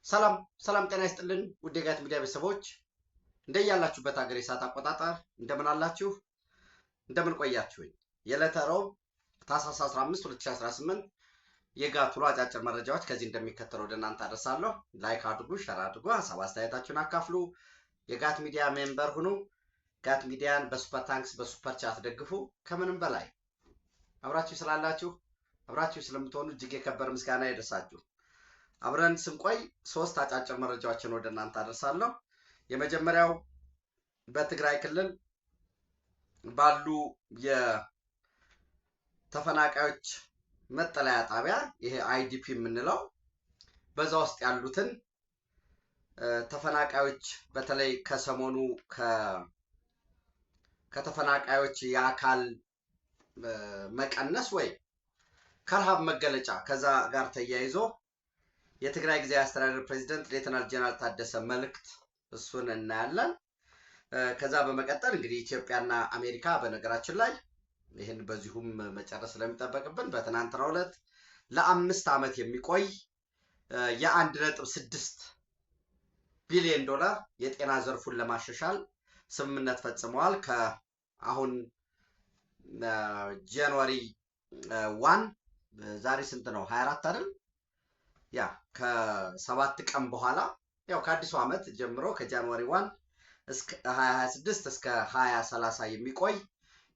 ሰላም ሰላም ጤና ይስጥልን ውድ የጋት ሚዲያ ቤተሰቦች እንደያላችሁበት ሀገር የሰዓት አቆጣጠር እንደምን አላችሁ? እንደምን ቆያችሁኝ? የዕለተ ረቡዕ ታህሳስ 15 2018 የጋት ውሎ አጫጭር መረጃዎች ከዚህ እንደሚከተለው ወደ እናንተ አደርሳለሁ። ላይክ አድርጉ፣ ሸር አድርጉ፣ ሀሳብ አስተያየታችሁን አካፍሉ፣ የጋት ሚዲያ ሜምበር ሁኑ። ጋት ሚዲያን በሱፐር ታንክስ በሱፐር ቻት ደግፉ። ከምንም በላይ አብራችሁ ስላላችሁ አብራችሁ ስለምትሆኑ እጅግ የከበረ ምስጋና ይድረሳችሁ። አብረን ስንቆይ ሶስት አጫጭር መረጃዎችን ወደ እናንተ አደርሳለሁ። የመጀመሪያው በትግራይ ክልል ባሉ የተፈናቃዮች መጠለያ ጣቢያ ይሄ አይዲፒ የምንለው በዛ ውስጥ ያሉትን ተፈናቃዮች በተለይ ከሰሞኑ ከተፈናቃዮች የአካል መቀነስ ወይ ከረሃብ መገለጫ ከዛ ጋር ተያይዞ የትግራይ ጊዜያዊ አስተዳደር ፕሬዝዳንት ሌተናል ጀነራል ታደሰ መልእክት እሱን እናያለን። ከዛ በመቀጠል እንግዲህ ኢትዮጵያና አሜሪካ በነገራችን ላይ ይህን በዚሁም መጨረስ ስለሚጠበቅብን በትናንትናው ዕለት ለ5 ዓመት የሚቆይ የ1.6 ቢሊዮን ዶላር የጤና ዘርፉን ለማሻሻል ስምምነት ፈጽመዋል። ከአሁን ጃንዋሪ 1 ዛሬ ስንት ነው? 24 አይደል? ያ ከ7 ቀን በኋላ ያው ከአዲሱ ዓመት ጀምሮ ከጃንዋሪ 1 እስከ 2026 እስከ 2030 የሚቆይ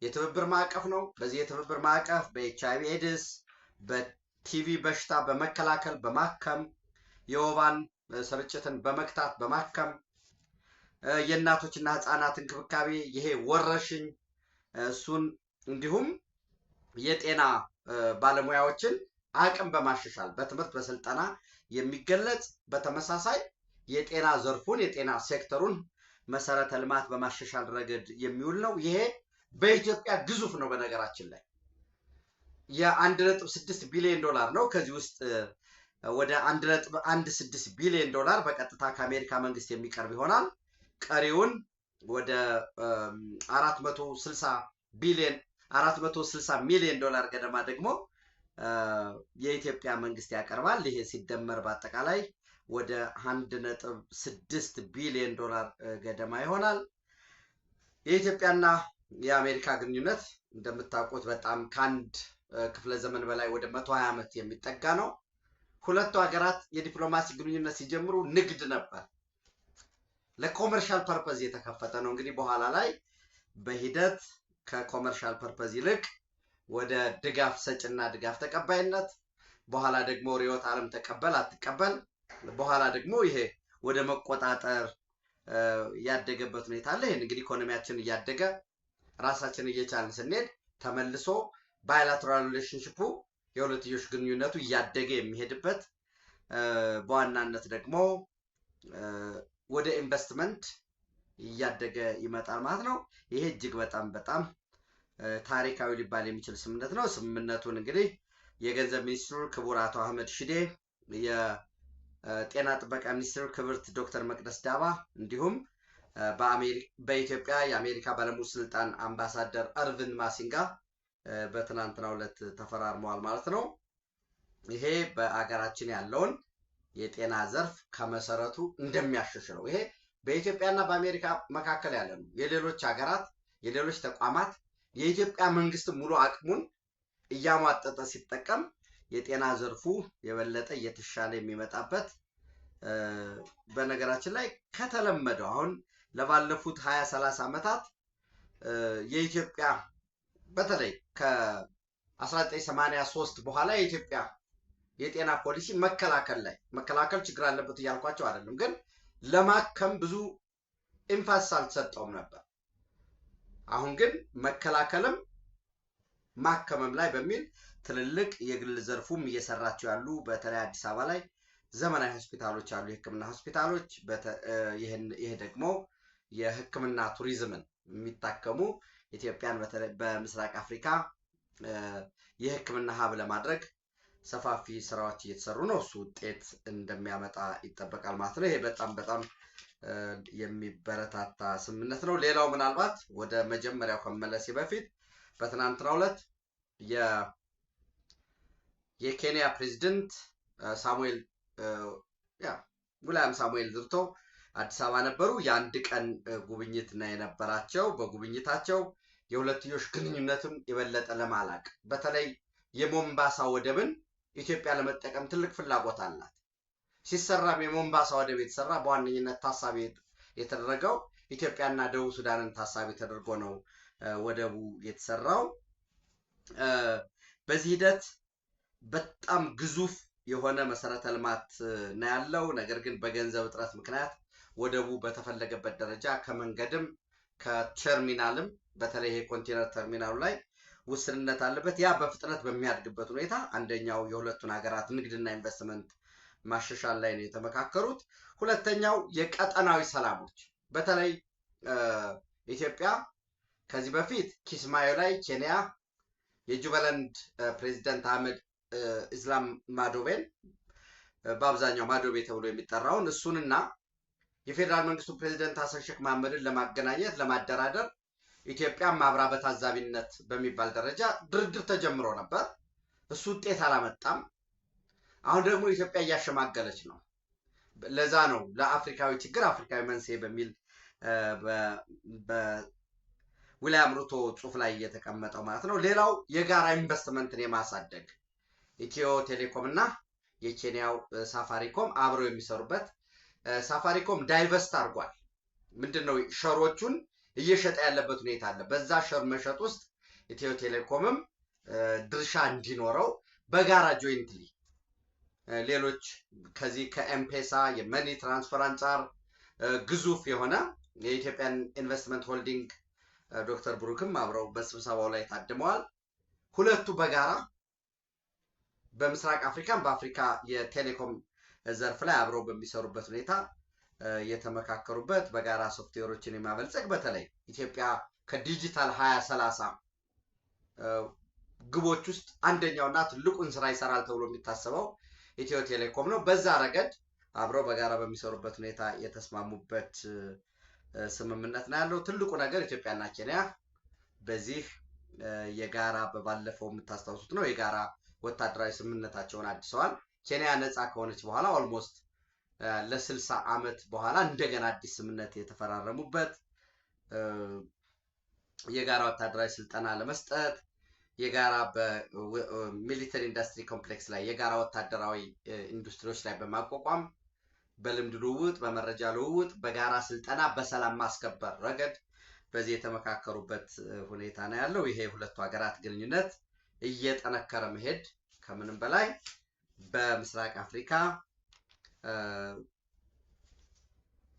የትብብር ማዕቀፍ ነው። በዚህ የትብብር ማዕቀፍ በኤችአይቪ ኤድስ፣ በቲቪ በሽታ በመከላከል በማከም የወባን ስርጭትን በመክታት በማከም የእናቶችና ህፃናት እንክብካቤ ይሄ ወረርሽኝ እሱን እንዲሁም የጤና ባለሙያዎችን አቅም በማሻሻል በትምህርት በስልጠና የሚገለጽ በተመሳሳይ የጤና ዘርፉን የጤና ሴክተሩን መሰረተ ልማት በማሻሻል ረገድ የሚውል ነው። ይሄ በኢትዮጵያ ግዙፍ ነው። በነገራችን ላይ የ1.6 ቢሊዮን ዶላር ነው። ከዚህ ውስጥ ወደ 1.16 ቢሊዮን ዶላር በቀጥታ ከአሜሪካ መንግስት የሚቀርብ ይሆናል። ቀሪውን ወደ 460 ሚሊዮን ዶላር ገደማ ደግሞ የኢትዮጵያ መንግስት ያቀርባል። ይሄ ሲደመር በአጠቃላይ ወደ 1.6 ቢሊዮን ዶላር ገደማ ይሆናል። የኢትዮጵያና የአሜሪካ ግንኙነት እንደምታውቁት በጣም ከአንድ ክፍለ ዘመን በላይ ወደ 120 ዓመት የሚጠጋ ነው። ሁለቱ ሀገራት የዲፕሎማሲ ግንኙነት ሲጀምሩ ንግድ ነበር፣ ለኮመርሻል ፐርፐዝ የተከፈተ ነው። እንግዲህ በኋላ ላይ በሂደት ከኮመርሻል ፐርፐዝ ይልቅ ወደ ድጋፍ ሰጭና ድጋፍ ተቀባይነት፣ በኋላ ደግሞ ሪዮት ዓለም ተቀበል አትቀበል፣ በኋላ ደግሞ ይሄ ወደ መቆጣጠር ያደገበት ሁኔታ አለ። ይሄን እንግዲህ ኢኮኖሚያችን እያደገ ራሳችን እየቻልን ስንሄድ ተመልሶ ባይላተራል ሪሌሽንሺፑ የሁለትዮሽ ግንኙነቱ እያደገ የሚሄድበት በዋናነት ደግሞ ወደ ኢንቨስትመንት እያደገ ይመጣል ማለት ነው። ይሄ እጅግ በጣም ታሪካዊ ሊባል የሚችል ስምምነት ነው። ስምምነቱን እንግዲህ የገንዘብ ሚኒስትሩ ክቡር አቶ አህመድ ሽዴ፣ የጤና ጥበቃ ሚኒስትሩ ክብርት ዶክተር መቅደስ ዳባ እንዲሁም በኢትዮጵያ የአሜሪካ ባለሙሉ ስልጣን አምባሳደር እርቪን ማሲንጋ በትናንትናው ዕለት ተፈራርመዋል ማለት ነው። ይሄ በአገራችን ያለውን የጤና ዘርፍ ከመሰረቱ እንደሚያሻሽለው ይሄ በኢትዮጵያና በአሜሪካ መካከል ያለ ነው። የሌሎች ሀገራት የሌሎች ተቋማት የኢትዮጵያ መንግስት ሙሉ አቅሙን እያሟጠጠ ሲጠቀም የጤና ዘርፉ የበለጠ እየተሻለ የሚመጣበት በነገራችን ላይ ከተለመደው አሁን ለባለፉት 20-30 ዓመታት የኢትዮጵያ በተለይ ከ1983 በኋላ የኢትዮጵያ የጤና ፖሊሲ መከላከል ችግር አለበት እያልኳቸው አይደለም፣ ግን ለማከም ብዙ ኢንፋስ አልተሰጠውም ነበር። አሁን ግን መከላከልም ማከምም ላይ በሚል ትልልቅ የግል ዘርፉም እየሰራቸው ያሉ በተለይ አዲስ አበባ ላይ ዘመናዊ ሆስፒታሎች አሉ፣ የህክምና ሆስፒታሎች። ይሄ ደግሞ የህክምና ቱሪዝምን የሚታከሙ ኢትዮጵያን በተለይ በምስራቅ አፍሪካ የህክምና ሀብ ለማድረግ ሰፋፊ ስራዎች እየተሰሩ ነው። እሱ ውጤት እንደሚያመጣ ይጠበቃል ማለት ነው። ይሄ በጣም የሚበረታታ ስምምነት ነው። ሌላው ምናልባት ወደ መጀመሪያው ከመለሴ በፊት በትናንትናው ዕለት የኬንያ ፕሬዝዳንት ሳሙኤል ዊልያም ሳሙኤል ሩቶ አዲስ አበባ ነበሩ። የአንድ ቀን ጉብኝት ነው የነበራቸው። በጉብኝታቸው የሁለትዮሽ ግንኙነትም የበለጠ ለማላቅ በተለይ የሞምባሳ ወደብን ኢትዮጵያ ለመጠቀም ትልቅ ፍላጎት አላት። ሲሰራም የሞምባሳ ወደብ የተሰራ በዋነኝነት ታሳቢ የተደረገው ኢትዮጵያና ደቡብ ሱዳንን ታሳቢ ተደርጎ ነው ወደቡ የተሰራው። በዚህ ሂደት በጣም ግዙፍ የሆነ መሰረተ ልማት ነው ያለው። ነገር ግን በገንዘብ እጥረት ምክንያት ወደቡ በተፈለገበት ደረጃ ከመንገድም ከተርሚናልም በተለይ የኮንቴነር ተርሚናሉ ላይ ውስንነት አለበት። ያ በፍጥነት በሚያድግበት ሁኔታ አንደኛው የሁለቱን ሀገራት ንግድና ኢንቨስትመንት ማሻሻል ላይ ነው የተመካከሩት። ሁለተኛው የቀጠናዊ ሰላሞች በተለይ ኢትዮጵያ ከዚህ በፊት ኪስማዮ ላይ ኬንያ የጁባላንድ ፕሬዚዳንት አህመድ ኢስላም ማዶቤን በአብዛኛው ማዶቤ ተብሎ የሚጠራውን እሱንና የፌዴራል መንግስቱ ፕሬዚዳንት ሐሰን ሼክ መሐመድን ለማገናኘት ለማደራደር ኢትዮጵያ ማብራ በታዛቢነት በሚባል ደረጃ ድርድር ተጀምሮ ነበር። እሱ ውጤት አላመጣም። አሁን ደግሞ ኢትዮጵያ እያሸማገለች ነው። ለዛ ነው ለአፍሪካዊ ችግር አፍሪካዊ መንስኤ በሚል በዊልያም ሩቶ ጽሑፍ ላይ የተቀመጠው ማለት ነው። ሌላው የጋራ ኢንቨስትመንትን የማሳደግ ኢትዮ ቴሌኮም እና የኬንያው ሳፋሪኮም አብረው የሚሰሩበት ሳፋሪኮም ዳይቨስት አድርጓል። ምንድነው ሸሮቹን እየሸጠ ያለበት ሁኔታ አለ። በዛ ሸር መሸጥ ውስጥ ኢትዮ ቴሌኮምም ድርሻ እንዲኖረው በጋራ ጆይንትሊ ሌሎች ከዚህ ከኤምፔሳ የመኒ ትራንስፈር አንጻር ግዙፍ የሆነ የኢትዮጵያን ኢንቨስትመንት ሆልዲንግ ዶክተር ብሩክም አብረው በስብሰባው ላይ ታድመዋል። ሁለቱ በጋራ በምስራቅ አፍሪካም በአፍሪካ የቴሌኮም ዘርፍ ላይ አብረው በሚሰሩበት ሁኔታ የተመካከሩበት በጋራ ሶፍትዌሮችን የማበልጸግ በተለይ ኢትዮጵያ ከዲጂታል 2030 ግቦች ውስጥ አንደኛውና ትልቁን ስራ ይሰራል ተብሎ የሚታሰበው ኢትዮ ቴሌኮም ነው። በዛ ረገድ አብረው በጋራ በሚሰሩበት ሁኔታ የተስማሙበት ስምምነት ነው ያለው። ትልቁ ነገር ኢትዮጵያና ኬንያ በዚህ የጋራ በባለፈው የምታስታውሱት ነው የጋራ ወታደራዊ ስምምነታቸውን አድሰዋል። ኬንያ ነፃ ከሆነች በኋላ ኦልሞስት ለ60 ዓመት በኋላ እንደገና አዲስ ስምምነት የተፈራረሙበት የጋራ ወታደራዊ ስልጠና ለመስጠት የጋራ በሚሊተሪ ኢንዱስትሪ ኮምፕሌክስ ላይ የጋራ ወታደራዊ ኢንዱስትሪዎች ላይ በማቋቋም በልምድ ልውውጥ በመረጃ ልውውጥ በጋራ ስልጠና በሰላም ማስከበር ረገድ በዚህ የተመካከሩበት ሁኔታ ነው ያለው። ይሄ ሁለቱ ሀገራት ግንኙነት እየጠነከረ መሄድ ከምንም በላይ በምስራቅ አፍሪካ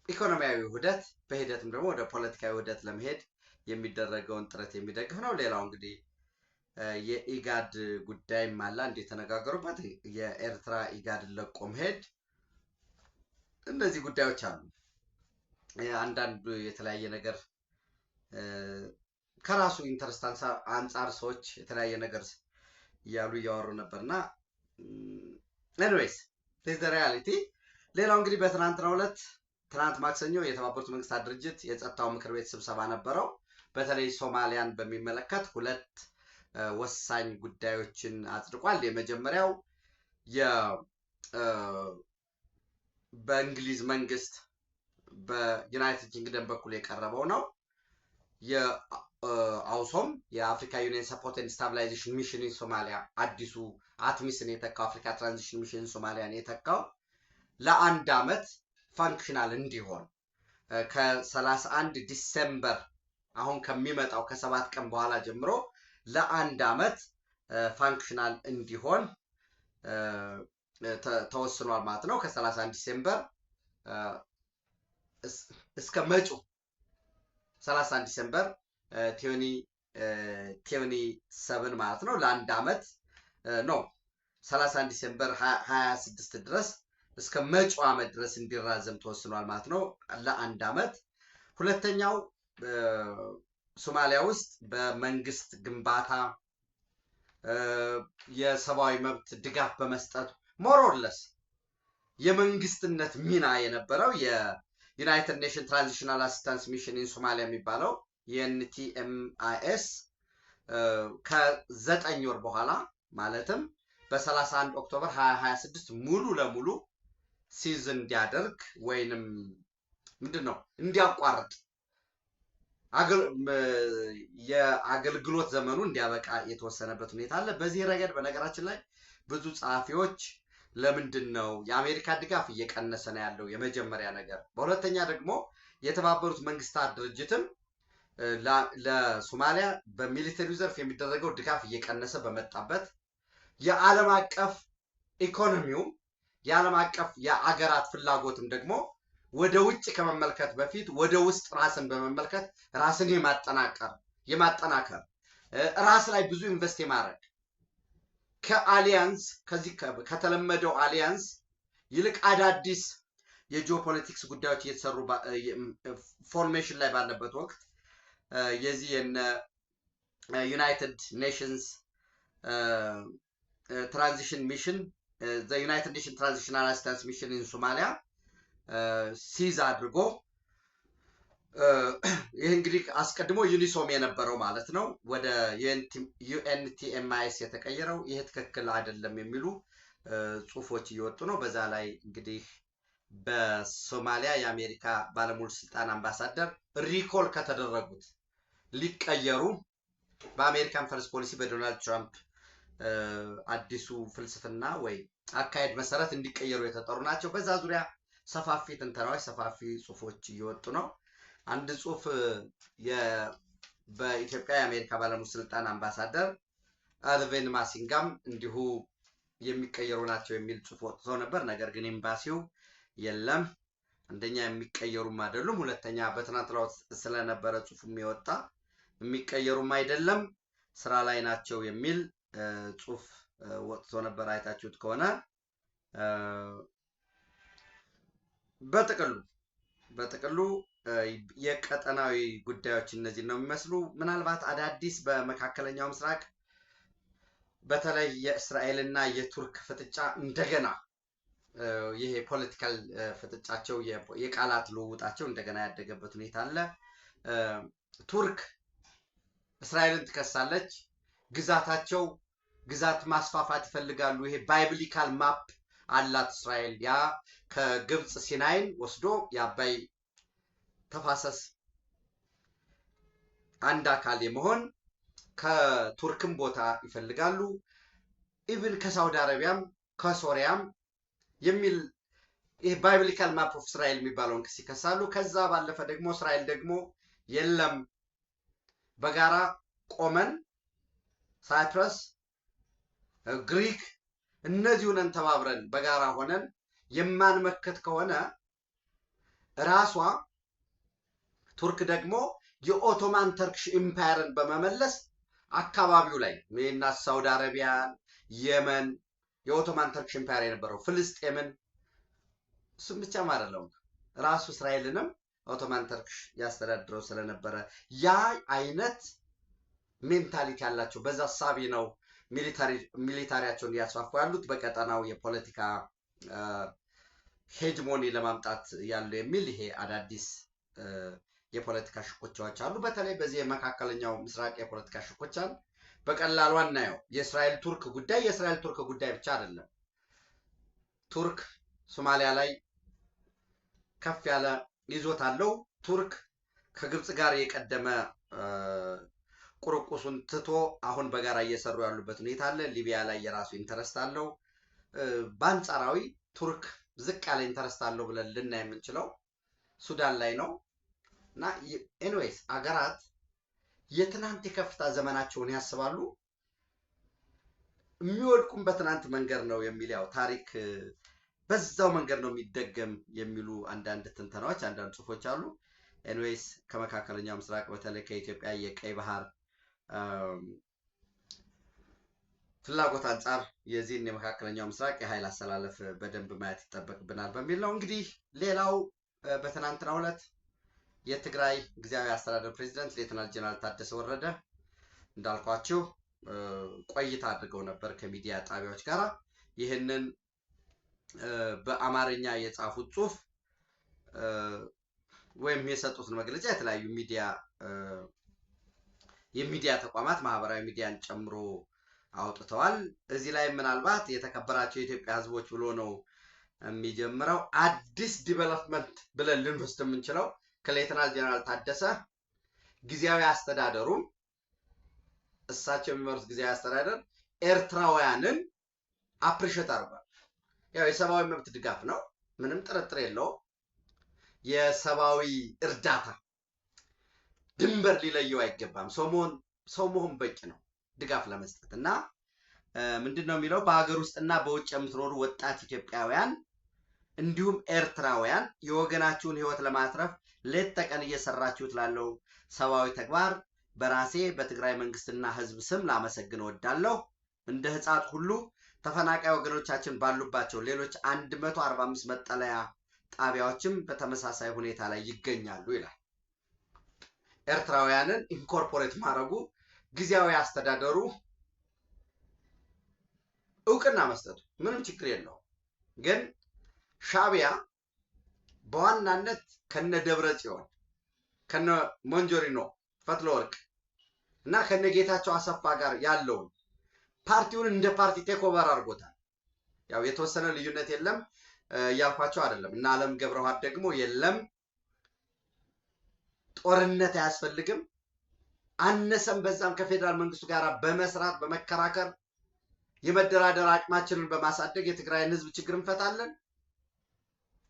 ኢኮኖሚያዊ ውህደት በሂደትም ደግሞ ወደ ፖለቲካዊ ውህደት ለመሄድ የሚደረገውን ጥረት የሚደግፍ ነው። ሌላው እንግዲህ የኢጋድ ጉዳይም አለ እንደ ተነጋገሩበት የኤርትራ ኢጋድ ለቆ መሄድ እነዚህ ጉዳዮች አሉ። አንዳንድ የተለያየ ነገር ከራሱ ኢንተረስት አንጻር ሰዎች የተለያየ ነገር እያሉ እያወሩ ነበርና ኤኒዌይስ this the reality። ሌላው እንግዲህ በትናንትናው ዕለት ትናንት ማክሰኞ የተባበሩት መንግስታት ድርጅት የጸጥታው ምክር ቤት ስብሰባ ነበረው። በተለይ ሶማሊያን በሚመለከት ሁለት ወሳኝ ጉዳዮችን አጽድቋል። የመጀመሪያው በእንግሊዝ መንግስት በዩናይትድ ኪንግደም በኩል የቀረበው ነው። የአውሶም የአፍሪካ ዩኒየን ሰፖርት ኤንድ ስታቢላይዜሽን ሚሽን ኢን ሶማሊያ አዲሱ አትሚስን የተካው አፍሪካ ትራንዚሽን ሚሽን ሶማሊያን የተካው ለአንድ ዓመት ፋንክሽናል እንዲሆን ከ31 ዲሴምበር አሁን ከሚመጣው ከ7 ቀን በኋላ ጀምሮ ለአንድ ዓመት ፋንክሽናል እንዲሆን ተወስኗል ማለት ነው። ከ31 ዲሴምበር እስከ መጪው 31 ዲሴምበር 2027 ማለት ነው። ለአንድ ዓመት ነው 31 ዲሴምበር 26 ድረስ እስከ መጪው ዓመት ድረስ እንዲራዘም ተወስኗል ማለት ነው ለአንድ ዓመት። ሁለተኛው ሶማሊያ ውስጥ በመንግስት ግንባታ የሰብአዊ መብት ድጋፍ በመስጠት ሞሮርለስ የመንግስትነት ሚና የነበረው የዩናይትድ ኔሽን ትራንዚሽናል አሲስታንስ ሚሽን ኢን ሶማሊያ የሚባለው የኤንቲኤምአይኤስ ከ9 ወር በኋላ ማለትም በ31 ኦክቶበር 2026 ሙሉ ለሙሉ ሲዝ እንዲያደርግ ወይንም ምንድነው እንዲያቋርጥ የአገልግሎት ዘመኑ እንዲያበቃ የተወሰነበት ሁኔታ አለ። በዚህ ረገድ በነገራችን ላይ ብዙ ጸሐፊዎች ለምንድን ነው የአሜሪካ ድጋፍ እየቀነሰ ነው ያለው? የመጀመሪያ ነገር። በሁለተኛ ደግሞ የተባበሩት መንግስታት ድርጅትም ለሶማሊያ በሚሊተሪ ዘርፍ የሚደረገው ድጋፍ እየቀነሰ በመጣበት የዓለም አቀፍ ኢኮኖሚው የዓለም አቀፍ የአገራት ፍላጎትም ደግሞ ወደ ውጭ ከመመልከት በፊት ወደ ውስጥ ራስን በመመልከት ራስን የማጠናከር ራስ ላይ ብዙ ኢንቨስት የማድረግ ከአሊያንስ ከዚህ ከተለመደው አሊያንስ ይልቅ አዳዲስ የጂኦፖለቲክስ ጉዳዮች እየተሰሩ ፎርሜሽን ላይ ባለበት ወቅት የዚህ ዩናይትድ ኔሽንስ ትራንዚሽን ሚሽን ዩናይትድ ኔሽን ትራንዚሽናል አሲስታንስ ሚሽን ኢን ሶማሊያ ሲዝ አድርጎ ይህ እንግዲህ አስቀድሞ ዩኒሶም የነበረው ማለት ነው ወደ ዩኤንቲኤምአይኤስ የተቀየረው ይሄ ትክክል አይደለም የሚሉ ጽሁፎች እየወጡ ነው። በዛ ላይ እንግዲህ በሶማሊያ የአሜሪካ ባለሙሉ ስልጣን አምባሳደር ሪኮል ከተደረጉት ሊቀየሩ በአሜሪካን ፈረስ ፖሊሲ በዶናልድ ትራምፕ አዲሱ ፍልስፍና ወይ አካሄድ መሰረት እንዲቀየሩ የተጠሩ ናቸው። በዛ ዙሪያ ሰፋፊ ትንተናዎች ሰፋፊ ጽሁፎች እየወጡ ነው። አንድ ጽሁፍ በኢትዮጵያ የአሜሪካ ባለሙሉ ስልጣን አምባሳደር አልቬን ማሲንጋም እንዲሁ የሚቀየሩ ናቸው የሚል ጽሁፍ ወጥቶ ነበር። ነገር ግን ኤምባሲው የለም አንደኛ የሚቀየሩም አይደሉም፣ ሁለተኛ በትናንትናው ስለነበረ ጽሁፍም የወጣ የሚቀየሩም አይደለም ስራ ላይ ናቸው የሚል ጽሁፍ ወጥቶ ነበር። አይታችሁት ከሆነ በጥቅሉ የቀጠናዊ ጉዳዮች እነዚህ ነው የሚመስሉ። ምናልባት አዳዲስ በመካከለኛው ምስራቅ በተለይ የእስራኤልና የቱርክ ፍጥጫ እንደገና ይሄ ፖለቲካል ፍጥጫቸው የቃላት ልውውጣቸው እንደገና ያደገበት ሁኔታ አለ። ቱርክ እስራኤልን ትከሳለች። ግዛት ማስፋፋት ይፈልጋሉ። ይሄ ባይብሊካል ማፕ አላት እስራኤል። ያ ከግብፅ ሲናይን ወስዶ የአባይ ተፋሰስ አንድ አካል የመሆን ከቱርክም ቦታ ይፈልጋሉ። ኢቭን ከሳውዲ አረቢያም ከሶሪያም የሚል ይሄ ባይብሊካል ማፕ ኦፍ እስራኤል የሚባለውን ክስ ይከሳሉ። ከዛ ባለፈ ደግሞ እስራኤል ደግሞ የለም በጋራ ቆመን ሳይፕረስ፣ ግሪክ እነዚሁን ተባብረን በጋራ ሆነን የማንመከት ከሆነ ራሷ ቱርክ ደግሞ የኦቶማን ተርክሽ ኢምፓየርን በመመለስ አካባቢው ላይ እና ሳውዲ አረቢያን፣ የመን የኦቶማን ተርክሽ ኢምፓየር የነበረው ፍልስጤምን እሱም ብቻም አይደለም ራሱ እስራኤልንም ኦቶማን ተርክሽ ያስተዳድረው ስለነበረ ያ አይነት ሜንታሊቲ ያላቸው በዛ ሳቢ ነው ሚሊታሪያቸውን እያስፋፉ ያሉት በቀጠናው የፖለቲካ ሄጅሞኒ ለማምጣት ያለው የሚል ይሄ አዳዲስ የፖለቲካ ሽኩቻዎች አሉ። በተለይ በዚህ የመካከለኛው ምስራቅ የፖለቲካ ሽኩቻን በቀላሉ አናየው። የእስራኤል ቱርክ ጉዳይ ብቻ አይደለም። ቱርክ ሶማሊያ ላይ ከፍ ያለ ይዞት አለው። ቱርክ ከግብፅ ጋር የቀደመ ቁርቁሱን ትቶ አሁን በጋራ እየሰሩ ያሉበት ሁኔታ አለ። ሊቢያ ላይ የራሱ ኢንተረስት አለው። በአንጻራዊ ቱርክ ዝቅ ያለ ኢንተረስት አለው ብለን ልናይ የምንችለው ሱዳን ላይ ነው። እና ኤኒዌይስ አገራት የትናንት የከፍታ ዘመናቸውን ያስባሉ፣ የሚወድቁም በትናንት መንገድ ነው የሚል ያው ታሪክ በዛው መንገድ ነው የሚደገም የሚሉ አንዳንድ ትንተናዎች አንዳንድ ጽሁፎች አሉ። ኤኒዌይስ ከመካከለኛው ምስራቅ በተለይ ከኢትዮጵያ የቀይ ባህር ፍላጎት አንጻር የዚህን የመካከለኛው ምስራቅ የኃይል አሰላለፍ በደንብ ማየት ይጠበቅብናል በሚል ነው። እንግዲህ ሌላው በትናንትናው ዕለት የትግራይ ጊዜያዊ አስተዳደር ፕሬዝዳንት ሌተናል ጀነራል ታደሰ ወረደ እንዳልኳችሁ ቆይታ አድርገው ነበር ከሚዲያ ጣቢያዎች ጋር። ይህንን በአማርኛ የጻፉት ጽሁፍ ወይም የሰጡትን መግለጫ የተለያዩ የሚዲያ ተቋማት ማህበራዊ ሚዲያን ጨምሮ አውጥተዋል። እዚህ ላይ ምናልባት የተከበራቸው የኢትዮጵያ ሕዝቦች ብሎ ነው የሚጀምረው አዲስ ዲቨሎፕመንት ብለን ልንወስድ የምንችለው ከሌተናል ጀነራል ታደሰ ጊዜያዊ አስተዳደሩም እሳቸው የሚመሩት ጊዜያዊ አስተዳደር ኤርትራውያንን አፕሪሼት አድርጓል። ያው የሰብአዊ መብት ድጋፍ ነው፣ ምንም ጥርጥር የለውም። የሰብአዊ እርዳታ ድንበር ሊለየው አይገባም። ሰው መሆን በቂ ነው ድጋፍ ለመስጠት እና ምንድነው የሚለው በሀገር ውስጥና በውጭ የምትኖሩ ወጣት ኢትዮጵያውያን እንዲሁም ኤርትራውያን የወገናችሁን ህይወት ለማትረፍ ሌት ተቀን እየሰራችሁት ላለው ሰብአዊ ተግባር በራሴ በትግራይ መንግስትና ህዝብ ስም ላመሰግን እወዳለሁ። እንደ ህፃት ሁሉ ተፈናቃይ ወገኖቻችን ባሉባቸው ሌሎች 145 መጠለያ ጣቢያዎችም በተመሳሳይ ሁኔታ ላይ ይገኛሉ ይላል። ኤርትራውያንን ኢንኮርፖሬት ማድረጉ ጊዜያዊ አስተዳደሩ እውቅና መስጠቱ ምንም ችግር የለውም። ግን ሻዕቢያ በዋናነት ከነ ደብረ ጽዮን ከነ ሞንጆሪኖ ፈትለወርቅ እና ከነ ጌታቸው አሰፋ ጋር ያለውን ፓርቲውን እንደ ፓርቲ ቴክ ኦቨር አድርጎታል። ያው የተወሰነ ልዩነት የለም ያልኳቸው አይደለም እና አለም ገብረዋህድ ደግሞ የለም ጦርነት አያስፈልግም አነሰም በዛም ከፌደራል መንግስቱ ጋር በመስራት በመከራከር የመደራደር አቅማችንን በማሳደግ የትግራይን ህዝብ ችግር እንፈታለን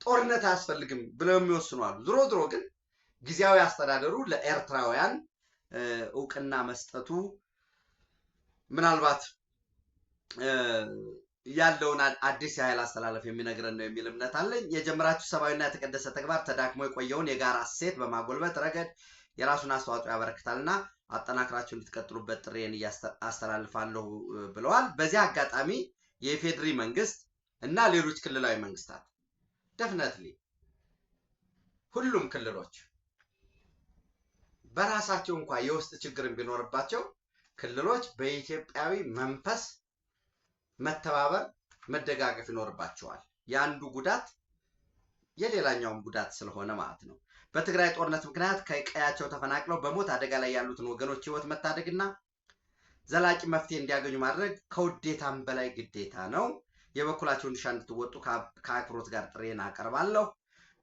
ጦርነት አያስፈልግም ብለው የሚወስኑ አሉ። ድሮ ግን ጊዜያዊ አስተዳደሩ ለኤርትራውያን እውቅና መስጠቱ ምናልባት ያለውን አዲስ የኃይል አስተላለፍ የሚነግረን ነው የሚል እምነት አለኝ። የጀመራችሁ ሰብአዊና የተቀደሰ ተግባር ተዳክሞ የቆየውን የጋራ እሴት በማጎልበት ረገድ የራሱን አስተዋጽኦ ያበረክታልና አጠናክራችሁ እንድትቀጥሉበት ጥሬን አስተላልፋለሁ ብለዋል። በዚህ አጋጣሚ የኢፌድሪ መንግስት እና ሌሎች ክልላዊ መንግስታት ደፍነትሊ ሁሉም ክልሎች በራሳቸው እንኳን የውስጥ ችግር ቢኖርባቸው ክልሎች በኢትዮጵያዊ መንፈስ መተባበር መደጋገፍ ይኖርባቸዋል። ያንዱ ጉዳት የሌላኛውም ጉዳት ስለሆነ ማለት ነው። በትግራይ ጦርነት ምክንያት ከቀያቸው ተፈናቅለው በሞት አደጋ ላይ ያሉትን ወገኖች ህይወት መታደግና ዘላቂ መፍትሄ እንዲያገኙ ማድረግ ከውዴታም በላይ ግዴታ ነው። የበኩላቸውን ድርሻ እንድትወጡ ከአክብሮት ጋር ጥሬን አቀርባለሁ።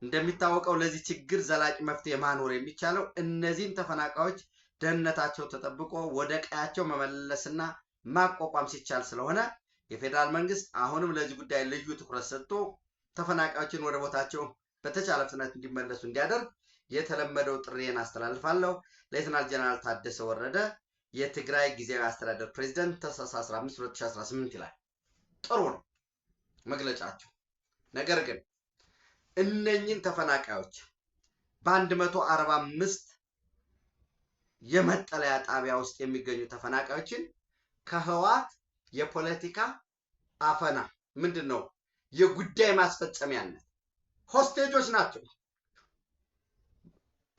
እንደሚታወቀው ለዚህ ችግር ዘላቂ መፍትሄ ማኖር የሚቻለው እነዚህን ተፈናቃዮች ደህንነታቸው ተጠብቆ ወደ ቀያቸው መመለስና ማቋቋም ሲቻል ስለሆነ የፌደራል መንግስት አሁንም ለዚህ ጉዳይ ልዩ ትኩረት ሰጥቶ ተፈናቃዮችን ወደ ቦታቸው በተቻለ ፍጥነት እንዲመለሱ እንዲያደርግ የተለመደው ጥሬን አስተላልፋለሁ። ሌተናል ጀነራል ታደሰ ወረደ የትግራይ ጊዜያዊ አስተዳደር ፕሬዝዳንት ታህሳስ 15 2018 ይላል። ጥሩ ነው መግለጫቸው። ነገር ግን እነኚህን ተፈናቃዮች በ145 የመጠለያ ጣቢያ ውስጥ የሚገኙ ተፈናቃዮችን ከህዋት የፖለቲካ አፈና ምንድነው የጉዳይ ማስፈጸሚያነት ሆስቴጆች ናቸው።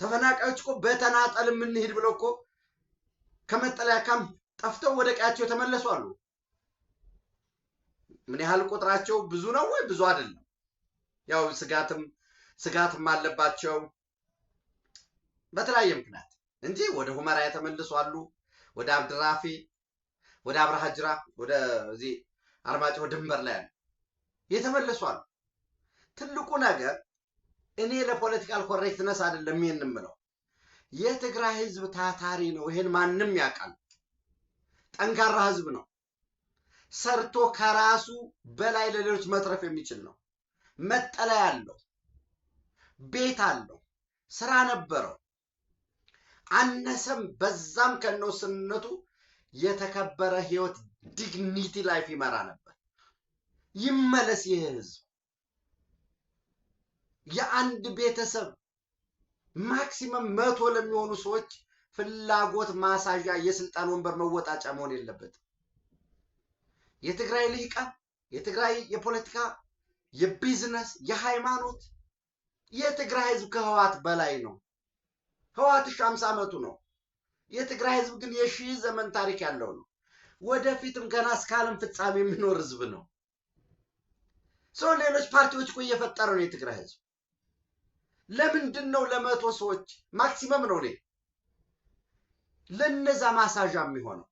ተፈናቃዮች እኮ በተናጠል ምንሄድ ብለው እኮ ከመጠለያ ካምፕ ጠፍተው ወደ ቀያቸው ተመለሱ አሉ። ምን ያህል ቁጥራቸው ብዙ ነው ወይ ብዙ አይደለም? ያው ስጋትም አለባቸው በተለያየ ምክንያት እንጂ ወደ ሁመራ የተመለሱ አሉ፣ ወደ አብድራፊ፣ ወደ አብርሃጅራ፣ ወደ እዚህ አርማጭሆ ድንበር ላይ የተመለሱ አሉ። ትልቁ ነገር እኔ ለፖለቲካል ኮሬክትነስ አይደለም የምንምለው የትግራይ ህዝብ ታታሪ ነው። ይሄን ማንም ያውቃል። ጠንካራ ህዝብ ነው። ሰርቶ ከራሱ በላይ ለሌሎች መትረፍ የሚችል ነው። መጠለያ አለው፣ ቤት አለው፣ ስራ ነበረው። አነሰም በዛም ከነውስነቱ የተከበረ ህይወት ዲግኒቲ ላይፍ ይመራ ነበር። ይመለስ ይሄ ህዝብ። የአንድ ቤተሰብ ማክሲመም 100 ለሚሆኑ ሰዎች ፍላጎት ማሳዣ የስልጣን ወንበር መወጣጫ መሆን የለበትም። የትግራይ ልሂቃን፣ የትግራይ የፖለቲካ፣ የቢዝነስ፣ የሃይማኖት የትግራይ ህዝብ ከህዋት በላይ ነው። ህዋት 50 ዓመቱ ነው። የትግራይ ህዝብ ግን የሺህ ዘመን ታሪክ ያለው ነው። ወደፊትም ገና እስከ ዓለም ፍጻሜ የሚኖር ህዝብ ነው። ሰው ሌሎች ፓርቲዎች እኮ እየፈጠረ ነው የትግራይ ህዝብ። ለምንድን ነው ለ100 ሰዎች ማክሲመም ነው ለነዛ ማሳዣ የሚሆነው?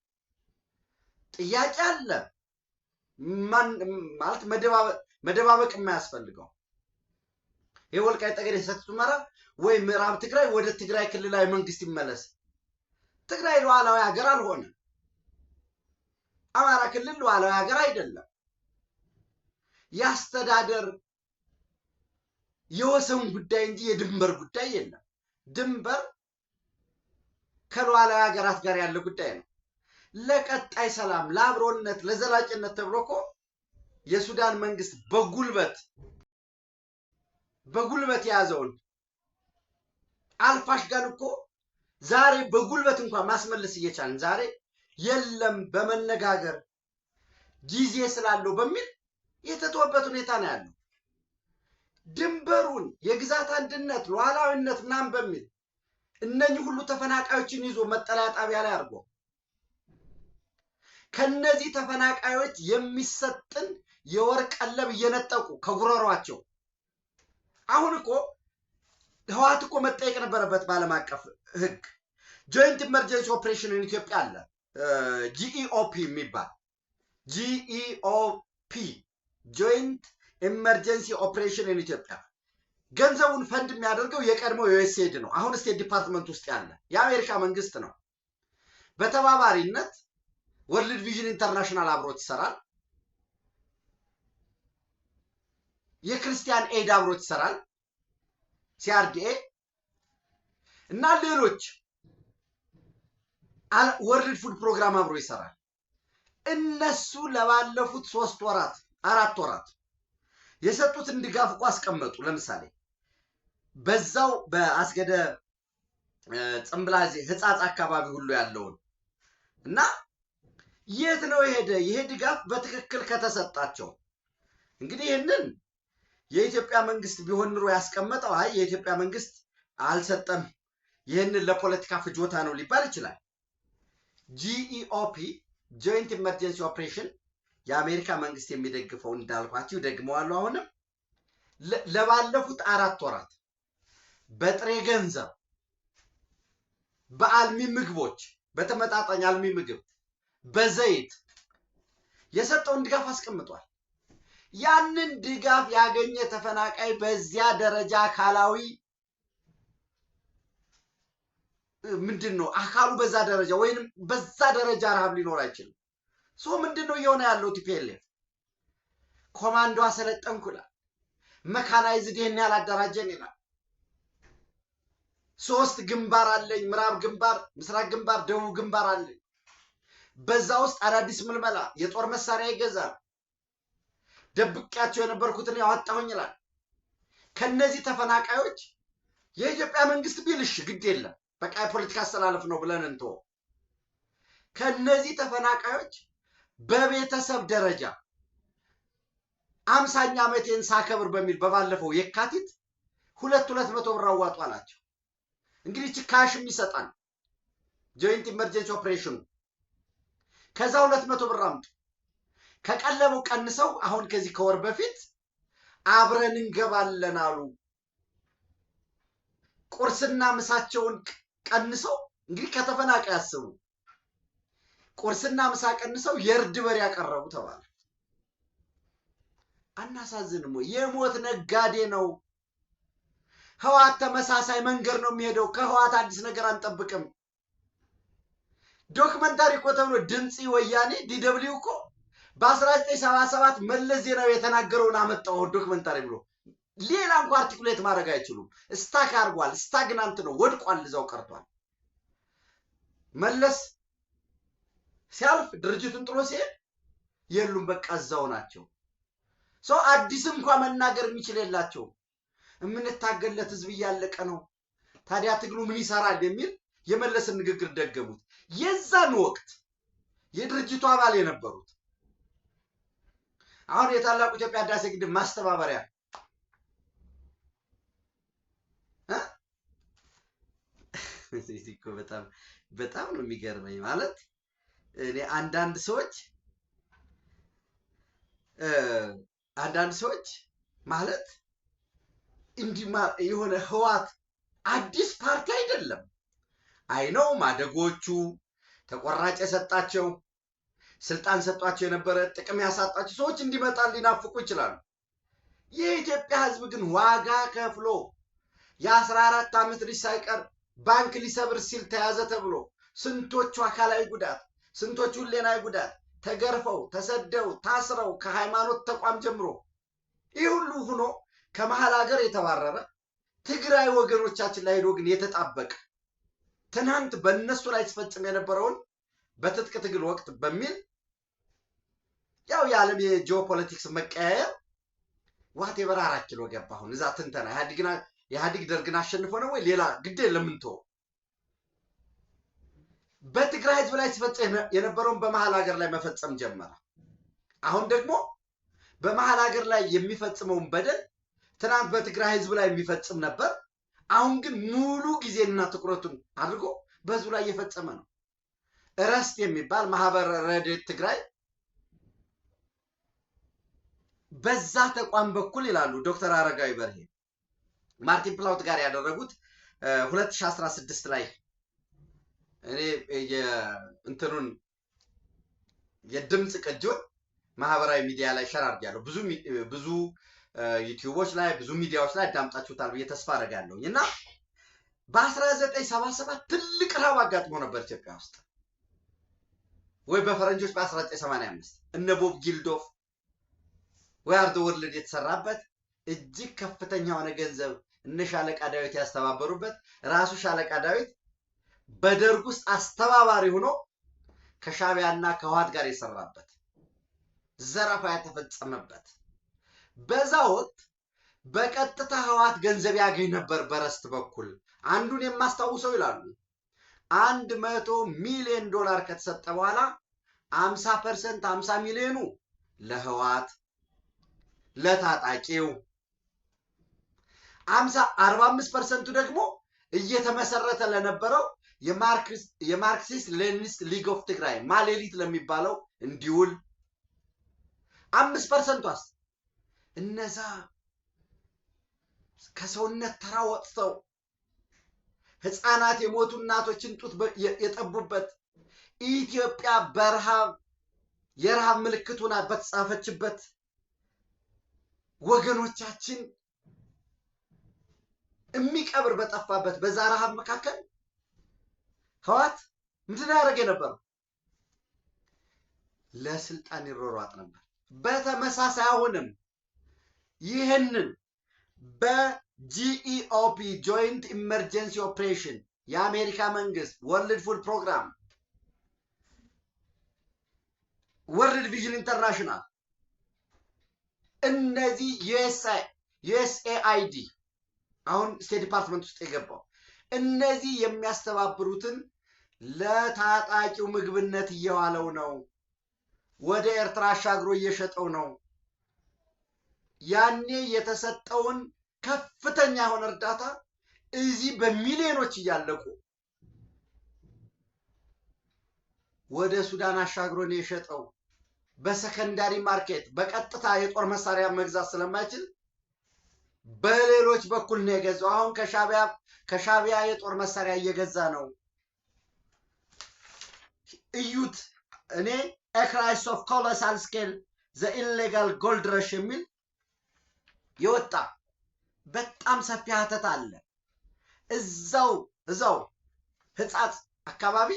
ጥያቄ አለ ማለት መደባበቅ የማያስፈልገው የወልቃይት ጠገዴ ሰቲት ሁመራ ወይ ምዕራብ ትግራይ ወደ ትግራይ ክልላዊ መንግስት ይመለስ። ትግራይ ሉዓላዊ ሀገር አልሆነ። አማራ ክልል ሉዓላዊ ሀገር አይደለም። ያስተዳደር የወሰን ጉዳይ እንጂ የድንበር ጉዳይ የለም። ድንበር ከሉዓላዊ ሀገራት ጋር ያለ ጉዳይ ነው። ለቀጣይ ሰላም፣ ለአብሮነት፣ ለዘላቂነት ተብሎ እኮ የሱዳን መንግስት በጉልበት የያዘውን አልፋሽጋን እኮ ዛሬ በጉልበት እንኳን ማስመለስ እየቻልን ዛሬ የለም በመነጋገር ጊዜ ስላለው በሚል የተተወበት ሁኔታ ነው ያለው። ድንበሩን የግዛት አንድነት ሉዓላዊነት ምናምን በሚል እነኚህ ሁሉ ተፈናቃዮችን ይዞ መጠለያ ጣቢያ ላይ አድርጎ ከነዚህ ተፈናቃዮች የሚሰጥን የወርቅ ቀለብ እየነጠቁ ከጉረሯቸው አሁን እኮ ህወሓት እኮ መጠየቅ ነበረበት በዓለም አቀፍ ህግ። ጆይንት ኢመርጀንሲ ኦፕሬሽን ኢትዮጵያ አለ ጂኢኦፒ የሚባል ጂኢኦፒ ጆይንት ኢመርጀንሲ ኦፕሬሽን ኢትዮጵያ ገንዘቡን ፈንድ የሚያደርገው የቀድሞው ዩኤስኤድ ነው። አሁን ስቴት ዲፓርትመንት ውስጥ ያለ የአሜሪካ መንግስት ነው። በተባባሪነት ወርልድ ቪዥን ኢንተርናሽናል አብሮት ይሰራል። የክርስቲያን ኤድ አብሮት ይሰራል። ሲአርዲኤ እና ሌሎች ወርልድ ፉድ ፕሮግራም አብሮ ይሰራል። እነሱ ለባለፉት 4 ወራት የሰጡትን ድጋፍ እኮ አስቀመጡ። ለምሳሌ በዛው በአስገደ ጽምብላዜ ህጻጽ አካባቢ ሁሉ ያለውን እና የት ነው የሄደ? ይሄ ድጋፍ በትክክል ከተሰጣቸው እንግዲህ ይህንን የኢትዮጵያ መንግስት ቢሆን ኑሮ ያስቀመጠው አይ የኢትዮጵያ መንግስት አልሰጠም ይህንን ለፖለቲካ ፍጆታ ነው ሊባል ይችላል። ጂኢኦፒ ጆይንት ኢመርጀንሲ ኦፕሬሽን የአሜሪካ መንግስት የሚደግፈው እንዳልኳችሁ ደግመዋለሁ። አሁንም ለባለፉት 4 ወራት በጥሬ ገንዘብ በአልሚ ምግቦች በተመጣጣኝ አልሚ ምግብ በዘይት የሰጠውን ድጋፍ አስቀምጧል። ያንን ድጋፍ ያገኘ ተፈናቃይ በዚያ ደረጃ አካላዊ ምንድነው አካሉ በዛ ደረጃ ወይንም በዛ ደረጃ ረሃብ ሊኖር አይችልም። ምንድነው እየሆነ ያለው? ቲፒኤልኤፍ ኮማንዶ አሰለጠንኩ ይላል። መካናይዝድ ይሄን ያህል አደራጀን ይላል። 3 ግንባር አለኝ፣ ምዕራብ ግንባር፣ ምስራቅ ግንባር፣ ደቡብ ግንባር አለኝ። በዛ ውስጥ አዳዲስ ምልመላ የጦር መሳሪያ ይገዛል። ደብቄያቸው የነበርኩትን ያወጣሁኝ ይላል። ከነዚህ ተፈናቃዮች የኢትዮጵያ መንግስት ቢልሽ ግድ የለም በቃ የፖለቲካ አስተላለፍ ነው ብለን እንቶ ከነዚህ ተፈናቃዮች በቤተሰብ ደረጃ 50ኛ ዓመቴን ሳከብር በሚል በባለፈው የካቲት 200 ብር አዋጡ አላቸው። እንግዲህ ካሽም ይሰጣል ጆይንት ኢመርጀንሲ ኦፕሬሽኑ። ከዛ 200 ብር አምጡ ከቀለቡ ቀንሰው አሁን ከዚህ ከወር በፊት አብረን እንገባለን አሉ። ቁርስና ምሳቸውን ቀንሰው እንግዲህ ከተፈናቃይ ያስቡ ቁርስና ምሳ ቀንሰው የእርድ በር ያቀረቡ ተባለ። አናሳዝንም ወይ? የሞት ነጋዴ ነው ህወሓት። ተመሳሳይ መንገድ ነው የሚሄደው። ከህወሓት አዲስ ነገር አንጠብቅም። ዶክመንታሪ እኮ ተብሎ ድምፂ ወያኔ ዲደብሊው እኮ በ1977 መለስ ዜናዊ የተናገረውን አመጣው ዶክመንታሪ ብሎ ሌላ እንኳን አርቲኩሌት ማድረግ አይችሉም። ስታክ አርጓል። ስታግናንት ነው፣ ወድቋል፣ እዛው ቀርቷል። መለስ ሲያልፍ ድርጅቱን ጥሎ ሲሄድ የሉም፣ በቃ እዛው ናቸው። አዲስ እንኳን መናገር የሚችል የላቸው። የምንታገለት ህዝብ እያለቀ ነው፣ ታዲያ ትግሉ ምን ይሰራል የሚል የመለስን ንግግር ደገሙት። የዛን ወቅት የድርጅቱ አባል የነበሩት አሁን የታላቁ ኢትዮጵያ ህዳሴ ግድብ ማስተባበሪያ እኮ በጣም ነው የሚገርመኝ። ማለት እኔ አንዳንድ ሰዎች ማለት እንዲህ የሆነ ህወሓት አዲስ ፓርቲ አይደለም። አይነው ማደጎቹ ተቆራጭ የሰጣቸው ስልጣን ሰጧቸው የነበረ ጥቅም ያሳጣቸው ሰዎች እንዲመጣ ሊናፍቁ ይችላሉ። የኢትዮጵያ ህዝብ ግን ዋጋ ከፍሎ የ14 ዓመት ልጅ ሳይቀር ባንክ ሊሰብር ሲል ተያዘ ተብሎ ስንቶቹ አካላዊ ጉዳት ስንቶቹ ህሊናዊ ጉዳት ተገርፈው ተሰደው ታስረው ከሃይማኖት ተቋም ጀምሮ ይህ ሁሉ ሆኖ ከመሃል ሀገር የተባረረ ትግራይ ወገኖቻችን ላይ ሄዶ ግን የተጣበቀ ትናንት በእነሱ ላይ ሲፈጽም የነበረውን በትጥቅ ትግል ወቅት በሚል ያው የዓለም የጂኦፖለቲክስ መቀያየር ዋቴቨር 4 ኪሎ ገባ። አሁን እዛ ትንተና ኢህአዲግ ደርግን አሸንፎ ነው ወይ ሌላ ግድ የለም እንተው። በትግራይ ህዝብ ላይ ሲፈጽም የነበረውን በመሃል ሀገር ላይ መፈጸም ጀመረ። አሁን ደግሞ በመሃል ሀገር ላይ የሚፈጽመውን በደል ትናንት በትግራይ ህዝብ ላይ የሚፈጽም ነበር። አሁን ግን ሙሉ ጊዜና ትኩረቱን አድርጎ በህዝቡ ላይ እየፈጸመ ነው። እረስት የሚባል ማህበር ረድኤት ትግራይ በዛ ተቋም በኩል ይላሉ ዶክተር አረጋዊ በርሄ ማርቲን ፕላውት ጋር ያደረጉት 2016 ላይ እኔ እንትኑን የድምጽ ቅጂውን ማህበራዊ ሚዲያ ላይ ሸር አድርጌያለሁ። ብዙ ዩቲዩቦች ላይ ብዙ ሚዲያዎች ላይ አዳምጣችሁታል ብዬ ተስፋ አደርጋለሁ። እና በ1977 ትልቅ ረሃብ አጋጥሞ ነበር ኢትዮጵያ ውስጥ ወይ በፈረንጆች በ1985 እነ ቦብ ጊልዶፍ ወይ አር ዘ ወርልድ የተሰራበት እጅግ ከፍተኛ የሆነ ገንዘብ እነ ሻለቃ ዳዊት ያስተባበሩበት ራሱ ሻለቃ ዳዊት በደርግ ውስጥ አስተባባሪ ሆኖ ከሻቢያና ከህወሓት ጋር የሰራበት ዘረፋ የተፈጸመበት በዛ ወቅት በቀጥታ ህወሓት ገንዘብ ያገኝ ነበር በረስት በኩል። አንዱን የማስታውሰው ይላሉ 100 ሚሊዮን ዶላር ከተሰጠ በኋላ 50% 50 ሚሊዮኑ ለህወሓት ለታጣቂው 45% ደግሞ እየተመሰረተ ለነበረው የማርክሲስት ሌኒኒስት ሊግ ኦፍ ትግራይ ማሌሊት ለሚባለው እንዲውል 5%ስ እነዛ ከሰውነት ተራ ወጥተው ህፃናት የሞቱ እናቶችን ጡት የጠቡበት ኢትዮጵያ የረሃብ ምልክቱና በተጻፈችበት ወገኖቻችን የሚቀብር በጠፋበት በዛ ረሃብ መካከል ህወሓት ምንድን ያደረገ ነበር? ለስልጣን ይሮሯጥ ነበር። በተመሳሳይ አሁንም ይህንን በጂኢኦፒ ጆይንት ኢመርጀንሲ ኦፕሬሽን የአሜሪካ መንግስት ወርልድ ፉድ ፕሮግራም ወርልድ ቪዥን ኢንተርናሽናል እነዚህ ዩኤስኤአይዲ አሁን ስቴት ዲፓርትመንት ውስጥ የገባው እነዚህ የሚያስተባብሩትን ለታጣቂው ምግብነት እየዋለው ነው። ወደ ኤርትራ አሻግሮ እየሸጠው ነው። ያኔ የተሰጠውን ከፍተኛ የሆነ እርዳታ እዚህ በሚሊዮኖች እያለቁ ወደ ሱዳን አሻግሮ ነው የሸጠው። በሰከንዳሪ ማርኬት በቀጥታ የጦር መሳሪያ መግዛት ስለማይችል በሌሎች በኩል ነው የገዛው። አሁን ከሻቢያ የጦር መሳሪያ እየገዛ ነው። እዩት። እኔ A crisis of colossal scale the illegal gold rush የሚል የወጣ በጣም ሰፊ ሀተት አለ። እዛው ህጻጽ አካባቢ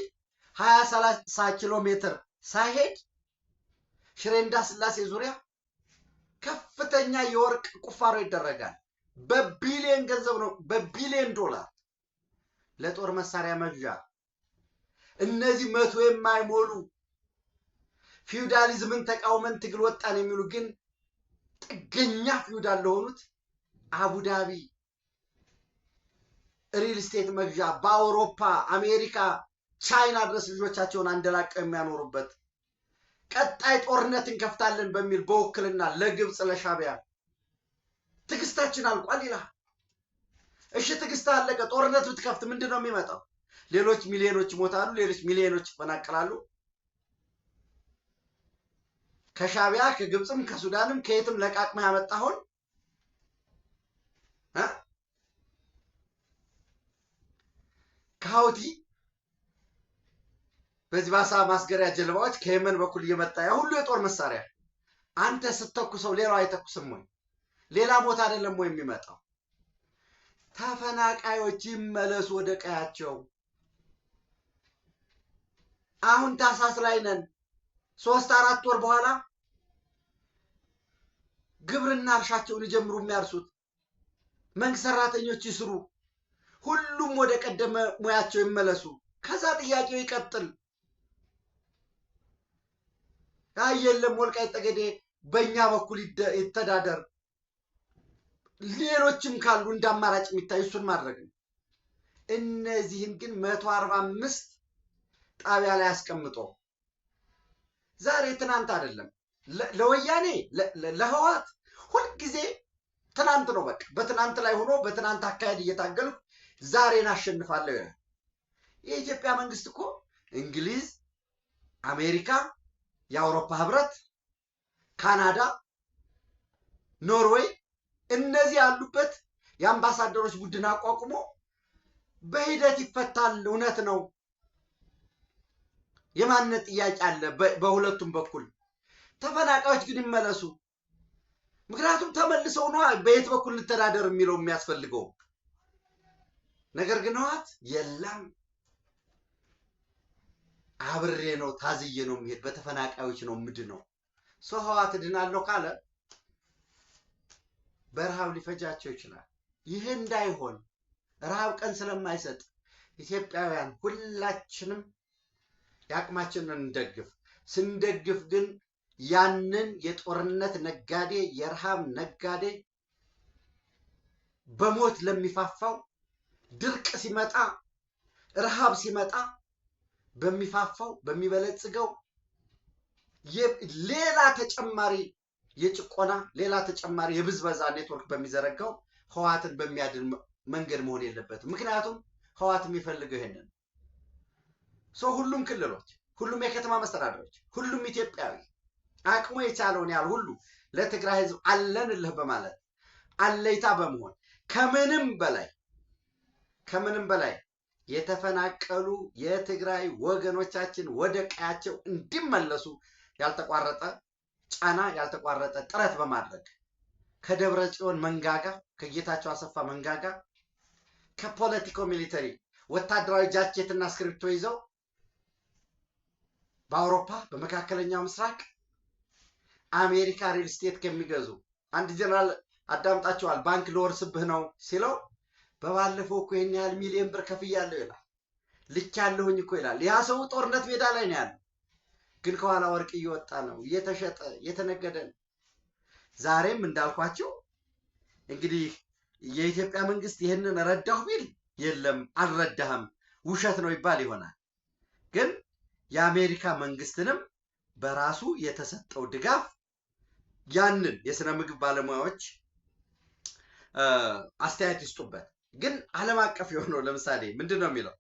20-30 ኪሎ ሜትር ሳይሄድ ሽሬንዳ ስላሴ ዙሪያ ከፍተኛ የወርቅ ቁፋሮ ይደረጋል። በቢሊየን ገንዘብ ነው፣ በቢሊየን ዶላር ለጦር መሳሪያ መግዣ። እነዚህ 100 የማይሞሉ ፊውዳሊዝምን ተቃውመን ትግል ወጣን የሚሉ ግን ጥገኛ ፊውዳል ለሆኑት አቡዳቢ ሪል ስቴት መግዣ በአውሮፓ አሜሪካ ቻይና ድረስ ልጆቻቸውን አንደላቀው የሚያኖሩበት ቀጣይ ጦርነት እንከፍታለን በሚል በውክልና ለግብጽ ለሻቢያ ትግስታችን አልቋል ይላል። እሺ ትግስት አለቀ። ጦርነት ብትከፍት ምንድነው የሚመጣው? ሌሎች ሚሊዮኖች ይሞታሉ፣ ሌሎች ሚሊዮኖች ይፈናቀላሉ። ከሻቢያ ከግብጽም ከሱዳንም ከየትም ለቃቅማ ያመጣሁን ከሀውቲ በዚህ ባሳ ማስገሪያ ጀልባዎች ከየመን በኩል እየመጣ ያ ሁሉ የጦር መሳሪያ አንተ ስትተኩሰው ሌላው አይተኩስም ወይ? ሌላ ሞት አይደለም ወይ የሚመጣው? ተፈናቃዮች ይመለሱ ወደ ቀያቸው። አሁን ታህሳስ ላይ ነን። 3-4 ወር በኋላ ግብርና እርሻቸውን ይጀምሩ የሚያርሱት። መንግስት ሰራተኞች ይስሩ። ሁሉም ወደ ቀደመ ሙያቸው ይመለሱ። ከዛ ጥያቄው ይቀጥል። የለም ወልቃይት ጠገዴ በእኛ በኩል ይተዳደር። ሌሎችም ካሉ እንደ አማራጭ የሚታይ እሱን ማድረግ ነው። እነዚህን ግን 145 ጣቢያ ላይ አስቀምጦ ዛሬ ትናንት አይደለም። ለወያኔ ለህዋት ሁልጊዜ ትናንት ነው። በቃ በትናንት ላይ ሆኖ በትናንት አካሄድ እየታገልኩ ዛሬን አሸንፋለሁ ይላል። የኢትዮጵያ መንግስት እኮ እንግሊዝ፣ አሜሪካ፣ የአውሮፓ ህብረት፣ ካናዳ፣ ኖርዌይ እነዚህ ያሉበት የአምባሳደሮች ቡድን አቋቁሞ በሂደት ይፈታል። እውነት ነው። የማንነት ጥያቄ አለ በሁለቱም በኩል። ተፈናቃዮች ግን ይመለሱ። ምክንያቱም ተመልሰው ነው በየት በኩል እንተዳደር የሚለው የሚያስፈልገው። ነገር ግን ህወሓት የለም አብሬ ነው ታዝዬ ነው የሚሄድ፣ በተፈናቃዮች ነው ምድነው። ሰው ህወሓት ድናለሁ ካለ በረሃብ ሊፈጃቸው ይችላል። ይህ እንዳይሆን ረሃብ ቀን ስለማይሰጥ ኢትዮጵያውያን ሁላችንም ያቅማችንን እንደግፍ። ስንደግፍ ግን ያንን የጦርነት ነጋዴ የረሃብ ነጋዴ በሞት ለሚፋፋው ድርቅ ሲመጣ ረሃብ ሲመጣ በሚፋፋው በሚበለጽገው ሌላ ተጨማሪ የጭቆና ሌላ ተጨማሪ የብዝበዛ ኔትወርክ በሚዘረጋው ህወሓትን በሚያድን መንገድ መሆን የለበትም። ምክንያቱም ህወሓት የሚፈልገው ይሄንን ሰው ሁሉም ክልሎች፣ ሁሉም የከተማ መስተዳድሮች፣ ሁሉም ኢትዮጵያዊ አቅሙ የቻለውን ያህል ሁሉ ለትግራይ ህዝብ አለንልህ በማለት አለይታ በመሆን ከምንም በላይ የተፈናቀሉ የትግራይ ወገኖቻችን ወደ ቀያቸው እንዲመለሱ ያልተቋረጠ ጫና ያልተቋረጠ ጥረት በማድረግ ከደብረ ጽዮን መንጋጋ ከጌታቸው አሰፋ መንጋጋ ከፖለቲኮ ሚሊተሪ ወታደራዊ ጃኬትና ስክሪፕቶ ይዘው በአውሮፓ በመካከለኛው ምስራቅ አሜሪካ ሪል ስቴት ከሚገዙ አንድ ጀነራል አዳምጣቸዋል። ባንክ ልወርስብህ ነው ሲለው በባለፈው እኮ ይሄን ያህል ሚሊዮን ብር ከፍያለሁ ይላል። ልቻለሁኝ እኮ ይላል። ያ ሰው ጦርነት ሜዳ ላይ ነው ያለው፣ ግን ከኋላ ወርቅ እየወጣ ነው፣ እየተሸጠ እየተነገደ ነው። ዛሬም እንዳልኳቸው እንግዲህ የኢትዮጵያ መንግስት ይሄንን ረዳሁ ቢል የለም አልረዳህም ውሸት ነው ይባል ይሆናል። ግን የአሜሪካ መንግስትንም በራሱ የተሰጠው ድጋፍ ያንን የስነ ምግብ ባለሙያዎች አስተያየት ይስጡበት። ግን ዓለም አቀፍ የሆነው ለምሳሌ ምንድነው የሚለው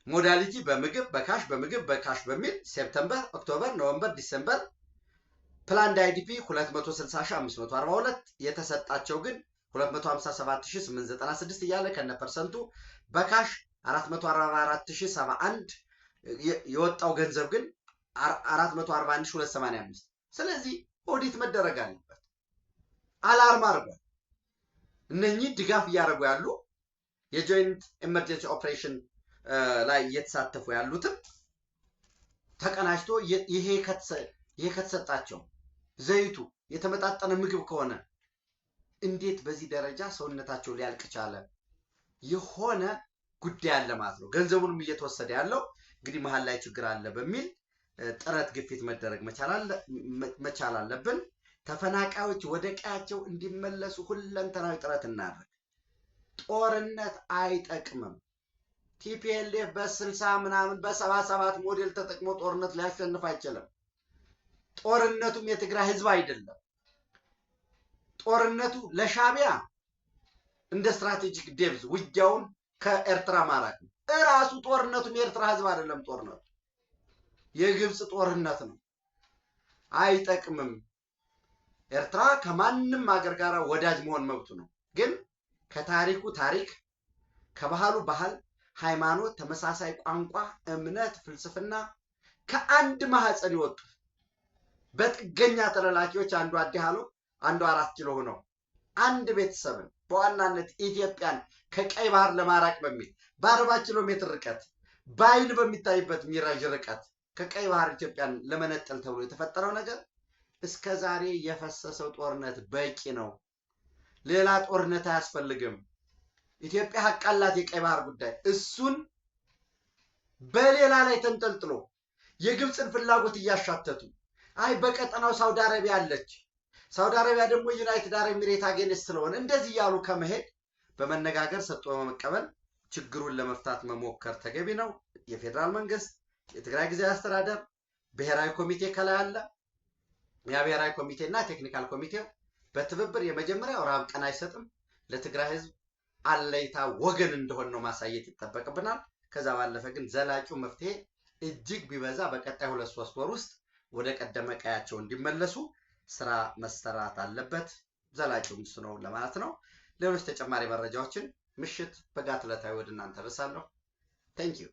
ሞዳሊቲ በምግብ በካሽ በምግብ በካሽ በሚል ሴፕቴምበር፣ ኦክቶበር፣ ኖቬምበር፣ ዲሴምበር ፕላን አይዲፒ 260542 የተሰጣቸው ግን 257896 እያለ ከነ ፐርሰንቱ በካሽ 444071 የወጣው ገንዘብ ግን 441285። ስለዚህ ኦዲት መደረግ አለበት። አላርም አርጓል። እነኚህ ድጋፍ እያደረጉ ያሉ የጆይንት ኤመርጀንሲ ኦፕሬሽን ላይ እየተሳተፉ ያሉትም ተቀናጅቶ ይሄ ከተሰጣቸው ዘይቱ የተመጣጠነ ምግብ ከሆነ እንዴት በዚህ ደረጃ ሰውነታቸው ሊያልቅ ቻለ? የሆነ ጉዳይ አለ ማለት ነው። ገንዘቡንም እየተወሰደ ያለው እንግዲህ መሀል ላይ ችግር አለ በሚል ጥረት ግፊት መደረግ መቻል አለብን። ተፈናቃዮች ወደ ቀያቸው እንዲመለሱ ሁለንተናዊ ጥረት እናድርግ። ጦርነት አይጠቅምም። ቲፒኤልኤፍ በ60 ምናምን በ77 ሞዴል ተጠቅሞ ጦርነት ሊያሸንፍ አይችልም። ጦርነቱም የትግራይ ህዝብ አይደለም። ጦርነቱ ለሻቢያ እንደ ስትራቴጂክ ዴብዝ ውጊያውን ከኤርትራ ማራቅ ነው። እራሱ ጦርነቱም የኤርትራ ህዝብ አይደለም። ጦርነቱ የግብጽ ጦርነት ነው። አይጠቅምም። ኤርትራ ከማንም ሀገር ጋር ወዳጅ መሆን መብቱ ነው። ግን ከታሪኩ ታሪክ፣ ከባህሉ ባህል፣ ሃይማኖት፣ ተመሳሳይ ቋንቋ፣ እምነት፣ ፍልስፍና ከአንድ ማህፀን ይወጡ በጥገኛ ተላላኪዎች አንዱ አዲሃሎ አንዱ 4 ኪሎ ሆነው አንድ ቤተሰብን በዋናነት ኢትዮጵያን ከቀይ ባህር ለማራቅ በሚል በ40 ኪሎ ሜትር ርቀት በአይን በሚታይበት ሚራዥ ርቀት ከቀይ ባህር ኢትዮጵያን ለመነጠል ተብሎ የተፈጠረው ነገር እስከ ዛሬ የፈሰሰው ጦርነት በቂ ነው። ሌላ ጦርነት አያስፈልግም። ኢትዮጵያ ሀቅ አላት የቀይ ባህር ጉዳይ። እሱን በሌላ ላይ ተንጠልጥሎ የግብፅን ፍላጎት እያሻተቱ አይ በቀጠናው ሳውዲ አረቢያ አለች፣ ሳውዲ አረቢያ ደግሞ ዩናይትድ አረብ ኤሚሬት አገንስት ስለሆነ እንደዚህ ያሉ ከመሄድ በመነጋገር ሰጥቶ በመቀበል ችግሩን ለመፍታት መሞከር ተገቢ ነው። የፌደራል መንግስት፣ የትግራይ ጊዜያዊ አስተዳደር፣ ብሔራዊ ኮሚቴ ከላይ አለ። ያ ብሔራዊ ኮሚቴና ቴክኒካል ኮሚቴው በትብብር የመጀመሪያው ራብ ቀን አይሰጥም። ለትግራይ ህዝብ አለይታ ወገን እንደሆነ ነው ማሳየት ይጠበቅብናል። ከዛ ባለፈ ግን ዘላቂው መፍትሄ እጅግ ቢበዛ በቀጣይ 2-3 ወር ውስጥ ወደ ቀደመ ቀያቸው እንዲመለሱ ስራ መሰራት አለበት። ዘላቂውም እሱ ነው ለማለት ነው። ሌሎች ተጨማሪ መረጃዎችን ምሽት በጋት ዕለታዊ ወደ እናንተ ደርሳለሁ። ታንኪዩ